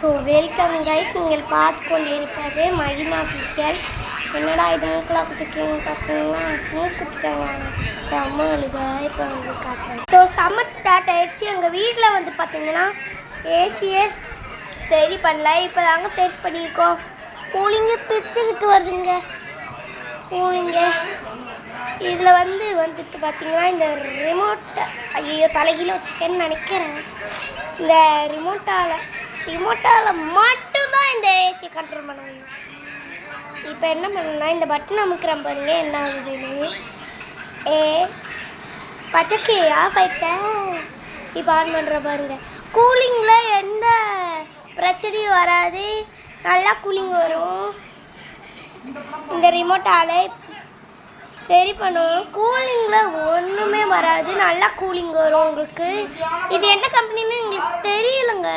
So welcome guys, நீங்கள் பார்த்து கொண்டு இருப்பது மகிமா அஃபிஷியல். என்னடா இது மூக்கெலாம் குத்திருக்கீங்க பார்த்தீங்கன்னா, மூக்கு குத்திட்டாங்க செம்ம அழுகா. இப்போ வந்து காட்டுறேன். ஸோ சம்மர் ஸ்டார்ட் ஆயிடுச்சு. எங்கள் வீட்டில் வந்து பார்த்தீங்கன்னா ஏசிஎஸ் சரி பண்ணல, இப்போ தாங்க சரி பண்ணியிருக்கோம். கூலிங்கு பிச்சுக்கிட்டு வருதுங்க கூலிங்க. இதில் வந்துட்டு பார்த்தீங்கன்னா இந்த ரிமோட்டை ஐயோ தலைகீழ வச்சுருக்கேன்னு நினைக்கிறேன். இந்த ரிமோட்டால் மட்டும்தான் இந்த ஏசி கண்ட்ரோல் பண்ண முடியும். இப்போ என்ன பண்ணணும்னா இந்த பட்டன் அமுக்கிறேன் பாருங்க என்ன ஆகுதுன்னு. பச்சைக்கு ஆஃப் ஆயிடுச்சா. இப்போ ஆன் பண்ணுற பாருங்க. கூலிங்கில் எந்த பிரச்சனையும் வராது, நல்லா கூலிங் வரும். இந்த ரிமோட்டால் சரி பண்ணுவோம். கூலிங்கில் ஒன்றுமே வராது, நல்லா கூலிங் வரும் உங்களுக்கு. இது என்ன கம்பெனின்னு எங்களுக்கு தெரியலைங்க.